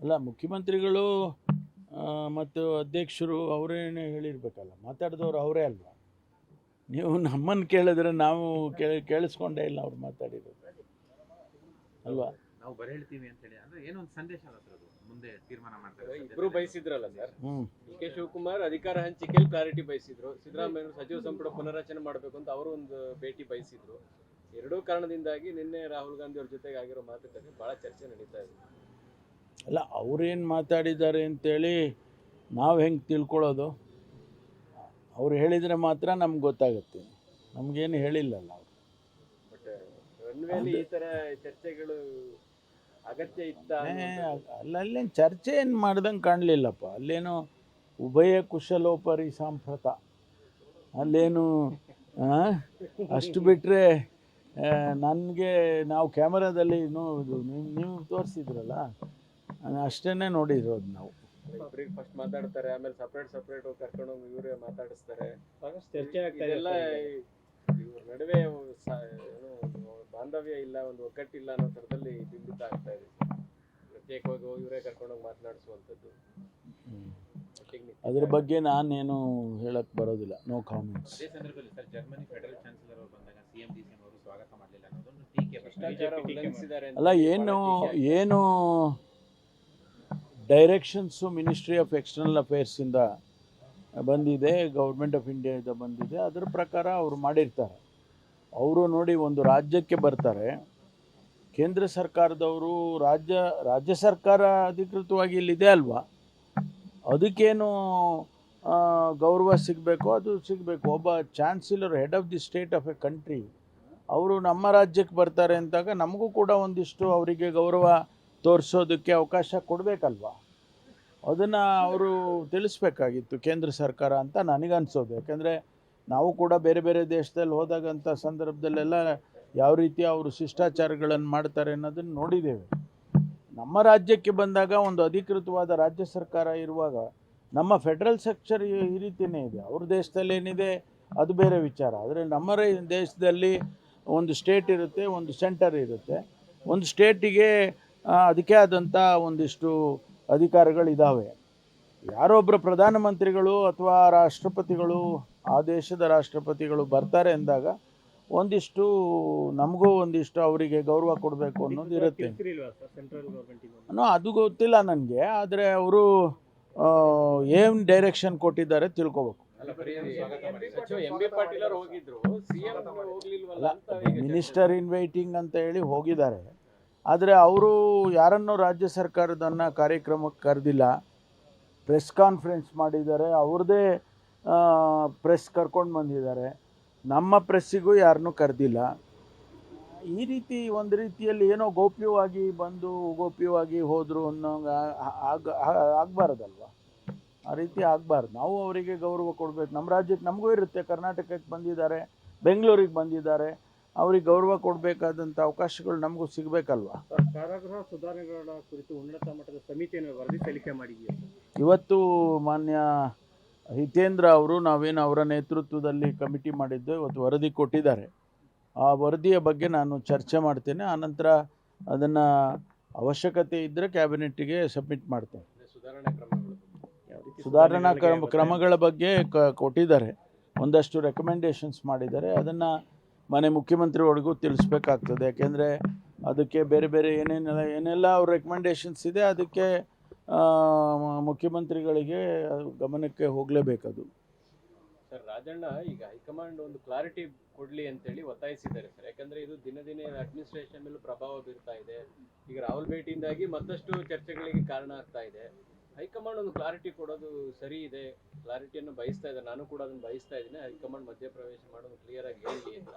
ಅಲ್ಲ ಮುಖ್ಯಮಂತ್ರಿಗಳು ಮತ್ತು ಅಧ್ಯಕ್ಷರು ಅವರೇನೇ ಹೇಳಿರ್ಬೇಕಲ್ಲ, ಮಾತಾಡಿದವರು ಅವರೇ ಅಲ್ವಾ. ನೀವು ನಮ್ಮನ್ನು ಕೇಳಿದ್ರೆ ನಾವು ಕೇಳಿಸ್ಕೊಂಡೇ ಇಲ್ಲ ಅವ್ರು ಮಾತಾಡಿರೋದು ಅಲ್ವಾ. ನಾವು ಬರ ಹೇಳ್ತೀವಿ ಅಂತ ಹೇಳಿ ಅಂದ್ರೆ ಏನೋ ಒಂದು ಸಂದೇಶ ಅಲ್ಲ ಸರ್, ಅದು ಮುಂದೆ ತೀರ್ಮಾನ ಮಾಡ್ತಾರೆ. ಇಬ್ರು ಬಯಸಿದ್ರಲ್ಲ ಸರ್, ಡಿ.ಕೆ. ಶಿವಕುಮಾರ್ ಅಧಿಕಾರ ಹಂಚಿಕೆಯಲ್ಲಿ ಕ್ಲಾರಿಟಿ ಬಯಸಿದ್ರು, ಸಿದ್ದರಾಮಯ್ಯ ಸಚಿವ ಸಂಪುಟ ಪುನರಚನೆ ಮಾಡಬೇಕು ಅಂತ ಅವರು ಒಂದು ಭೇಟಿ ಬಯಸಿದ್ರು. ಎರಡೂ ಕಾರಣದಿಂದಾಗಿ ನಿನ್ನೆ ರಾಹುಲ್ ಗಾಂಧಿ ಅವ್ರ ಜೊತೆಗೆ ಆಗಿರೋ ಮಾತುಕತೆ ಬಹಳ ಚರ್ಚೆ ನಡೀತಾ ಇದೆ. ಅಲ್ಲ ಅವ್ರೇನು ಮಾತಾಡಿದ್ದಾರೆ ಅಂತೇಳಿ ನಾವು ಹೆಂಗೆ ತಿಳ್ಕೊಳ್ಳೋದು? ಅವ್ರು ಹೇಳಿದರೆ ಮಾತ್ರ ನಮ್ಗೆ ಗೊತ್ತಾಗುತ್ತೆ, ನಮಗೇನು ಹೇಳಿಲ್ಲಲ್ಲ ಅವರು. ಬಟ್ ರನ್ವೇಲಿ ಈ ಥರ ಚರ್ಚೆಗಳು ಅಗತ್ಯ ಇತ್ತ? ಅಲ್ಲೇನು ಚರ್ಚೆ ಏನು ಮಾಡ್ದಂಗೆ ಕಾಣಲಿಲ್ಲಪ್ಪ. ಅಲ್ಲೇನು ಉಭಯ ಕುಶಲೋಪರಿ ಸಾಂಪ್ರತ, ಅಲ್ಲೇನು ಅಷ್ಟು ಬಿಟ್ಟರೆ ನನಗೆ ನಾವು ಕ್ಯಾಮರಾದಲ್ಲಿ ನೀವು ತೋರಿಸಿದ್ರಲ್ಲ ಅಷ್ಟೇ ನೋಡಿರೋದು ನಾವು. ಇಬ್ಬರಿಗೆ ಫಸ್ಟ್ ಮಾತಾಡ್ತಾರೆ, ಆಮೇಲೆ ಸಪ್ರೇಟ್ ಕರ್ಕೊಂಡೋಗಿ ಇವರೇ ಮಾತಾಡಿಸ್ತಾರೆ, ಚರ್ಚೆ ಆಗ್ತಾ ಎಲ್ಲ ಇವ್ರ ನಡುವೆ ಬಾಂಧವ್ಯ ಇಲ್ಲ, ಒಂದು ಒಗ್ಗಟ್ಟಿಲ್ಲ ಅನ್ನೋ ಥರದಲ್ಲಿ ಬಿಂಬಿತ ಆಗ್ತಾ ಇದೆ. ಪ್ರತ್ಯೇಕವಾಗಿ ಇವರೇ ಕರ್ಕೊಂಡೋಗಿ ಮಾತನಾಡಿಸುವಂಥದ್ದು. ಅದ್ರ ಬಗ್ಗೆ ನಾನೇನು ಹೇಳಕ್ ಬರೋದಿಲ್ಲ, ನೋ ಕಾಮೆಂಟ್ಸ್. ಅದೇ ಸಂದರ್ಭದಲ್ಲಿ ಸರ್, ಜರ್ಮನಿ ಫೆಡರಲ್ ಚಾನ್ಸಲರ್ ಅವರು ಬಂದಾಗ ಸಿಎಂ ಡಿಸಿಎಂ ಅವರು ಸ್ವಾಗತ ಮಾಡಲಿಲ್ಲ ಅನ್ನೋದೊಂದು ಟೀಕೆ. ಅಲ್ಲ ಏನು ಡೈರೆಕ್ಷನ್ಸು ಮಿನಿಸ್ಟ್ರಿ ಆಫ್ ಎಕ್ಸ್ಟರ್ನಲ್ ಅಫೇರ್ಸಿಂದ ಬಂದಿದೆ, ಗೌರ್ಮೆಂಟ್ ಆಫ್ ಇಂಡಿಯಾದ ಬಂದಿದೆ, ಅದರ ಪ್ರಕಾರ ಅವರು ಮಾಡಿರ್ತಾರೆ. ಅವರು ನೋಡಿ ಒಂದು ರಾಜ್ಯಕ್ಕೆ ಬರ್ತಾರೆ, ಕೇಂದ್ರ ಸರ್ಕಾರದವರು ರಾಜ್ಯ ಸರ್ಕಾರ ಅಧಿಕೃತವಾಗಿ ಇಲ್ಲಿದೆ ಅಲ್ವಾ, ಅದಕ್ಕೇನು ಗೌರವ ಸಿಗಬೇಕು ಅದು ಸಿಗಬೇಕು. ಒಬ್ಬ chancellor, head of the state of A country, ಅವರು ನಮ್ಮ ರಾಜ್ಯಕ್ಕೆ ಬರ್ತಾರೆ ಅಂದಾಗ ನಮಗೂ ಕೂಡ ಒಂದಿಷ್ಟು ಅವರಿಗೆ ಗೌರವ ತೋರಿಸೋದಕ್ಕೆ ಅವಕಾಶ ಕೊಡಬೇಕಲ್ವ. ಅದನ್ನು ಅವರು ತಿಳಿಸ್ಬೇಕಾಗಿತ್ತು ಕೇಂದ್ರ ಸರ್ಕಾರ ಅಂತ ನನಗನ್ಸೋದು. ಯಾಕೆಂದರೆ ನಾವು ಕೂಡ ಬೇರೆ ಬೇರೆ ದೇಶದಲ್ಲಿ ಹೋದಾಗಂಥ ಸಂದರ್ಭದಲ್ಲೆಲ್ಲ ಯಾವ ರೀತಿ ಅವರು ಶಿಷ್ಟಾಚಾರಗಳನ್ನು ಮಾಡ್ತಾರೆ ಅನ್ನೋದನ್ನು ನೋಡಿದ್ದೇವೆ. ನಮ್ಮ ರಾಜ್ಯಕ್ಕೆ ಬಂದಾಗ ಒಂದು ಅಧಿಕೃತವಾದ ರಾಜ್ಯ ಸರ್ಕಾರ ಇರುವಾಗ ನಮ್ಮ ಫೆಡ್ರಲ್ ಸ್ಟ್ರಕ್ಚರ್ ಈ ರೀತಿಯೇ ಇದೆ. ಅವ್ರ ದೇಶದಲ್ಲಿ ಏನಿದೆ ಅದು ಬೇರೆ ವಿಚಾರ. ಆದರೆ ನಮ್ಮ ದೇಶದಲ್ಲಿ ಒಂದು ಸ್ಟೇಟ್ ಇರುತ್ತೆ, ಒಂದು ಸೆಂಟರ್ ಇರುತ್ತೆ. ಒಂದು ಸ್ಟೇಟಿಗೆ ಅದಕ್ಕೆ ಆದಂಥ ಒಂದಿಷ್ಟು ಅಧಿಕಾರಗಳಿದ್ದಾವೆ. ಯಾರೊಬ್ಬರು ಪ್ರಧಾನಮಂತ್ರಿಗಳು ಅಥವಾ ರಾಷ್ಟ್ರಪತಿಗಳು, ಆ ದೇಶದ ರಾಷ್ಟ್ರಪತಿಗಳು ಬರ್ತಾರೆ ಅಂದಾಗ ಒಂದಿಷ್ಟು ನಮಗೂ ಒಂದಿಷ್ಟು ಅವರಿಗೆ ಗೌರವ ಕೊಡಬೇಕು ಅನ್ನೋದು ಇರುತ್ತೆ. ಅದು ಗೊತ್ತಿಲ್ಲ ನನಗೆ, ಆದರೆ ಅವರು ಏನು ಡೈರೆಕ್ಷನ್ ಕೊಟ್ಟಿದ್ದಾರೆ ತಿಳ್ಕೊಬೇಕು. ಮಿನಿಸ್ಟರ್ ಇನ್ ವೈಟಿಂಗ್ ಅಂತ ಹೇಳಿ ಹೋಗಿದ್ದಾರೆ, ಆದರೆ ಅವರು ಯಾರನ್ನೂ ರಾಜ್ಯ ಸರ್ಕಾರದನ್ನು ಕಾರ್ಯಕ್ರಮಕ್ಕೆ ಕರೆದಿಲ್ಲ. ಪ್ರೆಸ್ ಕಾನ್ಫರೆನ್ಸ್ ಮಾಡಿದ್ದಾರೆ, ಅವ್ರದ್ದೇ ಪ್ರೆಸ್ ಕರ್ಕೊಂಡು ಬಂದಿದ್ದಾರೆ. ನಮ್ಮ ಪ್ರೆಸ್ಸಿಗೂ ಯಾರನ್ನೂ ಕರೆದಿಲ್ಲ. ಈ ರೀತಿ ಒಂದು ರೀತಿಯಲ್ಲಿ ಏನೋ ಗೌಪ್ಯವಾಗಿ ಬಂದು ಗೌಪ್ಯವಾಗಿ ಹೋದರು ಅನ್ನೋ ಆಗಬಾರ್ದಲ್ವ. ಆ ರೀತಿ ಆಗಬಾರ್ದು. ನಾವು ಅವರಿಗೆ ಗೌರವ ಕೊಡಬೇಕು. ನಮ್ಮ ರಾಜ್ಯಕ್ಕೆ ನಮಗೂ ಇರುತ್ತೆ, ಕರ್ನಾಟಕಕ್ಕೆ ಬಂದಿದ್ದಾರೆ, ಬೆಂಗಳೂರಿಗೆ ಬಂದಿದ್ದಾರೆ, ಅವ್ರಿಗೆ ಗೌರವ ಕೊಡಬೇಕಾದಂಥ ಅವಕಾಶಗಳು ನಮಗೂ ಸಿಗಬೇಕಲ್ವ. ಕಾರಾಗೃಹ ಸುಧಾರಣೆಗಳ ಕುರಿತು ಉನ್ನತ ಮಟ್ಟದ ಸಮಿತಿಯನ್ನು ವರದಿ ಸಲ್ಲಿಕೆ ಮಾಡಿದೆಯಾ? ಇವತ್ತು ಮಾನ್ಯ ಹಿತೇಂದ್ರ ಅವರು, ನಾವೇನು ಅವರ ನೇತೃತ್ವದಲ್ಲಿ ಕಮಿಟಿ ಮಾಡಿದ್ದು, ಇವತ್ತು ವರದಿ ಕೊಟ್ಟಿದ್ದಾರೆ. ಆ ವರದಿಯ ಬಗ್ಗೆ ನಾನು ಚರ್ಚೆ ಮಾಡ್ತೇನೆ. ಆನಂತರ ಅದನ್ನು ಅವಶ್ಯಕತೆ ಇದ್ದರೆ ಕ್ಯಾಬಿನೆಟ್ಟಿಗೆ ಸಬ್ಮಿಟ್ ಮಾಡ್ತೇನೆ. ಸುಧಾರಣಾ ಕ್ರಮಗಳ ಬಗ್ಗೆ ಕೊಟ್ಟಿದ್ದಾರೆ, ಒಂದಷ್ಟು ರೆಕಮೆಂಡೇಷನ್ಸ್ ಮಾಡಿದ್ದಾರೆ. ಅದನ್ನು ಮನೆ ಮುಖ್ಯಮಂತ್ರಿಗಳಿಗೂ ತಿಳಿಸ್ಬೇಕಾಗ್ತದೆ. ಯಾಕೆಂದರೆ ಅದಕ್ಕೆ ಬೇರೆ ಬೇರೆ ಏನೆಲ್ಲ ಅವ್ರ ರೆಕಮೆಂಡೇಷನ್ಸ್ ಇದೆ, ಅದಕ್ಕೆ ಮುಖ್ಯಮಂತ್ರಿಗಳಿಗೆ ಗಮನಕ್ಕೆ ಹೋಗಲೇಬೇಕದು. ಸರ್, ರಾಜಣ್ಣ ಈಗ ಹೈಕಮಾಂಡ್ ಒಂದು ಕ್ಲಾರಿಟಿ ಕೊಡಲಿ ಅಂತೇಳಿ ಒತ್ತಾಯಿಸಿದ್ದಾರೆ ಸರ್. ಯಾಕಂದರೆ ಇದು ದಿನ ಅಡ್ಮಿನಿಸ್ಟ್ರೇಷನ್ ಮೇಲೂ ಪ್ರಭಾವ ಬೀರ್ತಾ ಇದೆ. ಈಗ ರಾಹುಲ್ ಭೇಟಿಯಿಂದಾಗಿ ಮತ್ತಷ್ಟು ಚರ್ಚೆಗಳಿಗೆ ಕಾರಣ ಆಗ್ತಾ ಇದೆ. ಹೈಕಮಾಂಡ್ ಒಂದು ಕ್ಲಾರಿಟಿ ಕೊಡೋದು ಸರಿ ಇದೆ, ಕ್ಲಾರಿಟಿಯನ್ನು ಬಯಸ್ತಾ ಇದೆ. ನಾನು ಕೂಡ ಅದನ್ನು ಬಯಸ್ತಾ ಇದ್ದೀನಿ. ಹೈಕಮಾಂಡ್ ಮಧ್ಯಪ್ರವೇಶ ಮಾಡೋದು ಕ್ಲಿಯರ್ ಆಗಿ ಹೇಳಿ ಅಂತ.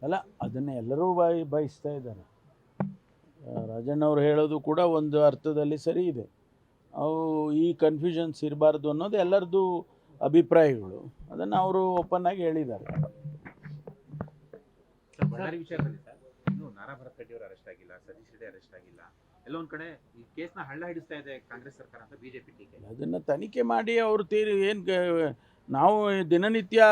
ಅಲ್ಲ, ಅದನ್ನು ಎಲ್ಲರೂ ಬಯಸ್ತಾ ಇದ್ದಾರೆ. ರಾಜಣ್ಣವ್ರು ಹೇಳೋದು ಕೂಡ ಒಂದು ಅರ್ಥದಲ್ಲಿ ಸರಿ ಇದೆ. ಅವು ಈ ಕನ್ಫ್ಯೂಷನ್ಸ್ ಇರಬಾರ್ದು ಅನ್ನೋದು ಎಲ್ಲರದ್ದು ಅಭಿಪ್ರಾಯಗಳು. ಅದನ್ನು ಅವರು ಓಪನ್ ಆಗಿ ಹೇಳಿದ್ದಾರೆ. ಬಳ್ಳಾರಿ ವಿಚಾರದಲ್ಲಿ ಸರ್, ಇನ್ನೂ ನಾರಾ ಭರತ್ ರೆಡ್ಡಿ ಅವರು ಅರೆಸ್ಟ್ ಆಗಿಲ್ಲ, ಸತೀಶ್ ರೆಡ್ಡಿ ಅರೆಸ್ಟ್ ಆಗಿಲ್ಲ. ಎಲ್ಲೊಂದು ಕಡೆ ಈ ಕೇಸ್ನ ಹಳ್ಳ ಹಿಡಿಸ್ತಾ ಇದೆ ಕಾಂಗ್ರೆಸ್ ಸರ್ಕಾರ ಅಂತ ಬಿಜೆಪಿ ಟೀಕೆ. ಅದನ್ನು ತನಿಖೆ ಮಾಡಿ ಅವರು ನಾವು ದಿನನಿತ್ಯ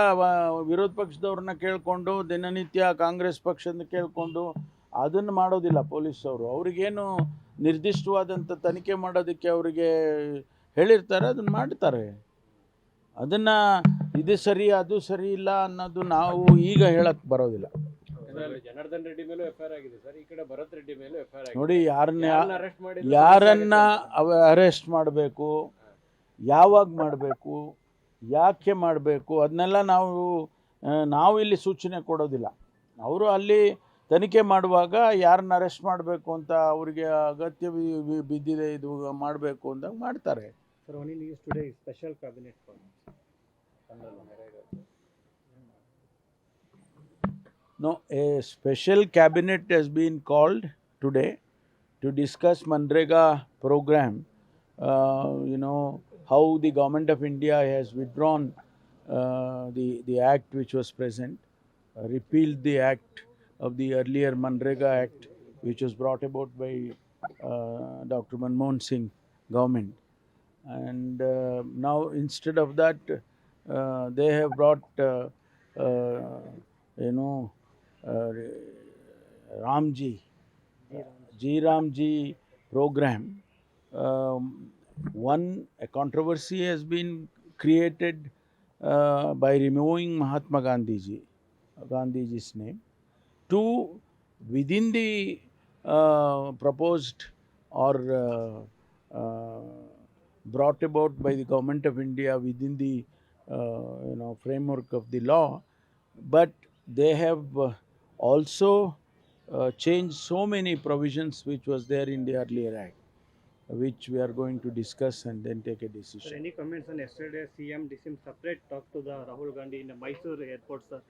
ವಿರೋಧ ಪಕ್ಷದವ್ರನ್ನ ಕೇಳಿಕೊಂಡು, ದಿನನಿತ್ಯ ಕಾಂಗ್ರೆಸ್ ಪಕ್ಷದ ಕೇಳಿಕೊಂಡು ಅದನ್ನು ಮಾಡೋದಿಲ್ಲ ಪೊಲೀಸವರು. ಅವ್ರಿಗೇನು ನಿರ್ದಿಷ್ಟವಾದಂಥ ತನಿಖೆ ಮಾಡೋದಕ್ಕೆ ಅವರಿಗೆ ಹೇಳಿರ್ತಾರೆ, ಅದನ್ನು ಮಾಡ್ತಾರೆ. ಅದನ್ನು ಇದು ಸರಿ ಅದು ಸರಿ ಇಲ್ಲ ಅನ್ನೋದು ನಾವು ಈಗ ಹೇಳಕ್ಕೆ ಬರೋದಿಲ್ಲ. ಜನಾರ್ದನ್ ರೆಡ್ಡಿ ಮೇಲೂ ಎಫ್ಐಆರ್ ಆಗಿದೆ ಸರ್, ಈ ಕಡೆ ಭರತ್ ರೆಡ್ಡಿ ಮೇಲೂ ಎಫ್ಐಆರ್ ಆಗಿದೆ. ನೋಡಿ, ಅರೆಸ್ಟ್ ಮಾಡಿ ಯಾರನ್ನ ಅರೆಸ್ಟ್ ಮಾಡಬೇಕು, ಯಾವಾಗ ಮಾಡಬೇಕು, ಯಾಕೆ ಮಾಡಬೇಕು, ಅದನ್ನೆಲ್ಲ ನಾವು ಇಲ್ಲಿ ಸೂಚನೆ ಕೊಡೋದಿಲ್ಲ. ಅವರು ಅಲ್ಲಿ ತನಿಖೆ ಮಾಡುವಾಗ ಯಾರನ್ನ ಅರೆಸ್ಟ್ ಮಾಡಬೇಕು ಅಂತ ಅವರಿಗೆ ಅಗತ್ಯ ಬಿದ್ದಿದೆ, ಇದು ಮಾಡಬೇಕು ಅಂದಾಗ ಮಾಡ್ತಾರೆ. Sir, only news today is special cabinet for No, a special cabinet has been called today to discuss Manrega program. How the government of India has withdrawn the act which was present, repealed the act of the earlier Manrega Act, which was brought about by Dr. Manmohan Singh government. And now instead of that, they have brought, Ramji program. A controversy has been created by removing Mahatma Gandhiji's name. Two, within the proposed or brought about by the government of India within the framework of the law, but they have also changed so many provisions which was there in the earlier act, which we are going to discuss and then take a decision. Sir, any comments on yesterday CM Dissim separate talk to the Rahul Gandhi in the Mysore airport, sir?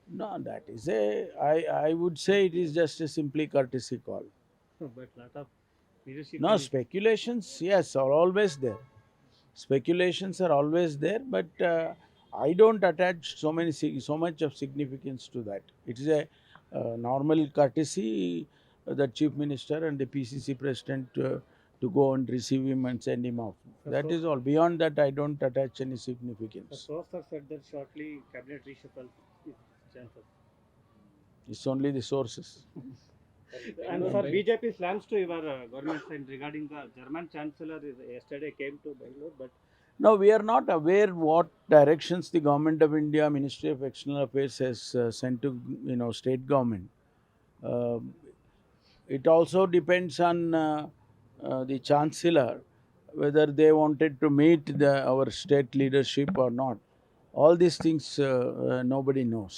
No, that is I would say it is just a simply courtesy call. But lot of leadership. No, speculations, yes, are always there. Speculations are always there, but I don't attach so much of significance to that. It is a normal courtesy that Chief Minister and the PCC President to go and receive him and send him off. That is all. Beyond that, I don't attach any The significance. source have said that shortly cabinet reshuffle is chances. It's only the sources. And sir, BJP slams to your government side regarding the German Chancellor yesterday came to Bangalore, but No, we are not aware what directions the Government of India, Ministry of External Affairs has sent to state government. It also depends on the Chancellor whether they wanted to meet our state leadership or not. All these things nobody knows.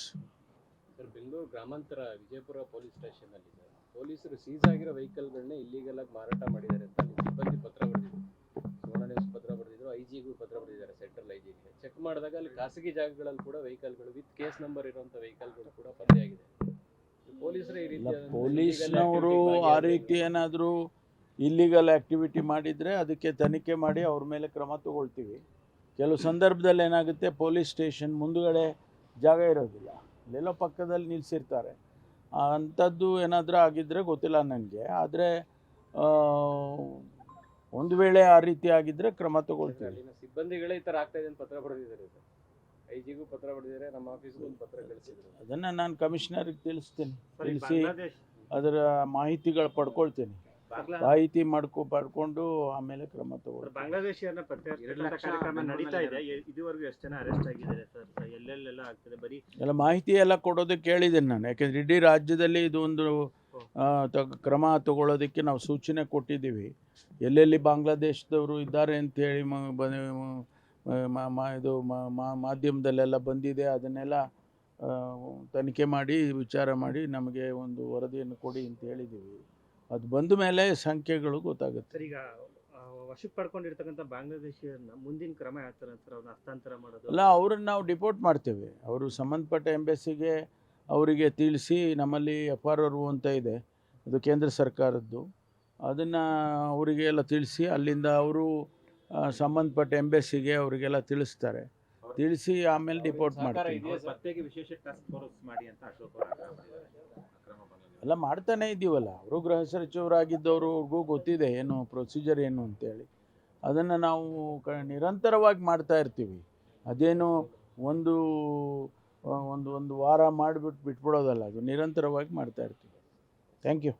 Sir, Bengaluru ಗ್ರಾಮಾಂತರ Vijayapura police station ಅಲ್ಲಿ sir, ಪೊಲೀಸರು seize ಆಗಿರೋ ವೆಹಿಕಲ್ಗಳನ್ನ illegal ಆಗಿ ಮಾರಾಟ ಮಾಡಿದ್ದಾರೆ ಅಂತ ಅಲ್ಲಿ ಸಿಬ್ಬಂದಿ ಪತ್ರ ಬರೆದಿದ್ರು. ಸುವರ್ಣ ನ್ಯೂಸ್ ಪತ್ರ ಬರೆದಿದ್ರು, ಐಜಿಗೂ ಪತ್ರ ಬರೆದಿದ್ದಾರೆ, ಸೆಂಟ್ರಲ್ ಐಜಿಗೆ. ಚೆಕ್ ಮಾಡಿದಾಗ ಅಲ್ಲಿ ಖಾಸಗಿ ಜಾಗಗಳಲ್ಲಿ ಕೂಡ ವೆಹಿಕಲ್ಗಳು ವಿತ್ ಕೇಸ್ ನಂಬರ್ ಇರುವಂತ ವೆಹಿಕಲ್ಗಳು ಕೂಡ ಪತ್ತೆಯಾಗಿದೆ. ಪೊಲೀಸರು ಈ ರೀತಿ ಪೊಲೀಸ್ನವರು ಆ ರೀತಿ ಏನಾದರೂ ಇಲ್ಲಿಗಲ್ ಆ್ಯಕ್ಟಿವಿಟಿ ಮಾಡಿದರೆ ಅದಕ್ಕೆ ತನಿಖೆ ಮಾಡಿ ಅವ್ರ ಮೇಲೆ ಕ್ರಮ ತಗೊಳ್ತೀವಿ. ಕೆಲವು ಸಂದರ್ಭದಲ್ಲಿ ಏನಾಗುತ್ತೆ, ಪೊಲೀಸ್ ಸ್ಟೇಷನ್ ಮುಂದುಗಡೆ ಜಾಗ ಇರೋದಿಲ್ಲ, ಅಲ್ಲೆಲ್ಲೋ ಪಕ್ಕದಲ್ಲಿ ನಿಲ್ಲಿಸಿರ್ತಾರೆ. ಅಂಥದ್ದು ಏನಾದರೂ ಆಗಿದ್ದರೆ ಗೊತ್ತಿಲ್ಲ ನನಗೆ. ಆದರೆ ಒಂದು ವೇಳೆ ಆ ರೀತಿ ಆಗಿದ್ದರೆ ಕ್ರಮ ತಗೊಳ್ತೀವಿ. ಅಲ್ಲಿನ ಸಿಬ್ಬಂದಿಗಳೇ ಈ ಥರ ಆಗ್ತಾ ಇದೆ ಅಂತ ಪತ್ರ ಬರೆದಿದ್ದಾರೆ ಸರ್. ಐಜಿಗೂ ಪತ್ರ ಬರೆದಿದ್ದಾರೆ, ನಮ್ಮ ಆಫೀಸ್ಗೂ ಒಂದು ಪತ್ರ ಕಳಿಸಿದ್ರು. ಅದನ್ನು ನಾನು ಕಮಿಷನರ್ಗೆ ತಿಳಿಸ್ತೀನಿ, sorry, ತಿಳಿಸಿ Bangladesh. ಅದರ ಮಾಹಿತಿಗಳು ಪಡ್ಕೊಳ್ತೀನಿ. ಮಾಹಿತಿ ಪಡ್ಕೊಂಡು ಆಮೇಲೆ ಕ್ರಮ ತಗೊಳ್ತೀನಿ. ಬಾಂಗ್ಲಾದೇಶಿಯನ್ನ ಪತ್ತೆ ಹಚ್ಚುವಂತ ಕಾರ್ಯಕ್ರಮ ನಡೀತಾ ಇದೆ. ಇದುವರೆಗೂ ಎಷ್ಟು ಜನ ಅರೆಸ್ಟ್ ಆಗಿದ್ದಾರೆ ಸರ್? ಎಲ್ಲೆಲ್ಲೆಲ್ಲ ಆಗ್ತದೆ? ಬರೀ ಎಲ್ಲ ಮಾಹಿತಿ ಎಲ್ಲ ಕೊಡೋದಕ್ಕೆ ಹೇಳಿದ್ದೇನೆ ನಾನು. ಯಾಕೆಂದರೆ ಇಡೀ ರಾಜ್ಯದಲ್ಲಿ ಇದು ಒಂದು ಕ್ರಮ ತಗೊಳ್ಳೋದಕ್ಕೆ ನಾವು ಸೂಚನೆ ಕೊಟ್ಟಿದ್ದೀವಿ. ಎಲ್ಲೆಲ್ಲಿ ಬಾಂಗ್ಲಾದೇಶದವರು ಇದ್ದಾರೆ ಅಂಥೇಳಿ ಇದು ಮಾಧ್ಯಮದಲ್ಲೆಲ್ಲ ಬಂದಿದೆ, ಅದನ್ನೆಲ್ಲ ತನಿಖೆ ಮಾಡಿ ವಿಚಾರ ಮಾಡಿ ನಮಗೆ ಒಂದು ವರದಿಯನ್ನು ಕೊಡಿ ಅಂತ ಹೇಳಿದ್ದೀವಿ. ಅದು ಬಂದ ಮೇಲೆ ಸಂಖ್ಯೆಗಳು ಗೊತ್ತಾಗುತ್ತೆ. ಸರ್, ಈಗ ವಶಕ್ಕೆ ಪಡ್ಕೊಂಡಿರ್ತಕ್ಕಂಥ ಬಾಂಗ್ಲಾದೇಶಿಯನ್ನ ಮುಂದಿನ ಕ್ರಮ ಯಾವ ಥರ ಸರ್? ಅವ್ರನ್ನ ಹಸ್ತಾಂತರ ಮಾಡೋದು? ಅಲ್ಲ, ಅವ್ರನ್ನ ನಾವು ಡಿಪೋರ್ಟ್ ಮಾಡ್ತೇವೆ. ಅವರು ಸಂಬಂಧಪಟ್ಟ ಎಂಬೆಸಿಗೆ ಅವರಿಗೆ ತಿಳಿಸಿ, ನಮ್ಮಲ್ಲಿ FRO ಅಂತ ಇದೆ, ಅದು ಕೇಂದ್ರ ಸರ್ಕಾರದ್ದು, ಅದನ್ನು ಅವರಿಗೆಲ್ಲ ತಿಳಿಸಿ ಅಲ್ಲಿಂದ ಅವರು ಸಂಬಂಧಪಟ್ಟ ಎಂಬೆಸಿಗೆ ಅವರಿಗೆಲ್ಲ ತಿಳಿಸ್ತಾರೆ. ತಿಳಿಸಿ ಆಮೇಲೆ ಡಿಪೋರ್ಟ್ ಮಾಡ್ತೀವಿ. ಪತ್ತೆಗೆ ವಿಶೇಷ ಟಾಸ್ಕ್ ಫೋರ್ಸ್ ಮಾಡಿ ಅಂತ ಅಶೋಕ್ ಅವರು ಆಗ್ರಹ ಮಾಡಿದ್ದಾರೆ. ಎಲ್ಲ ಮಾಡ್ತಾನೆ ಇದ್ದೀವಲ್ಲ. ಅವರು ಗೃಹ ಸಚಿವರಾಗಿದ್ದವ್ರಿಗೂ ಗೊತ್ತಿದೆ ಏನು ಪ್ರೊಸೀಜರ್ ಏನು ಅಂತೇಳಿ. ಅದನ್ನು ನಾವು ನಿರಂತರವಾಗಿ ಮಾಡ್ತಾ ಇರ್ತೀವಿ. ಅದೇನು ಒಂದು ವಾರ ಮಾಡಿಬಿಟ್ಟು ಬಿಟ್ಬಿಡೋದಲ್ಲ, ಅದು ನಿರಂತರವಾಗಿ ಮಾಡ್ತಾ ಇರ್ತೀವಿ. Thank you.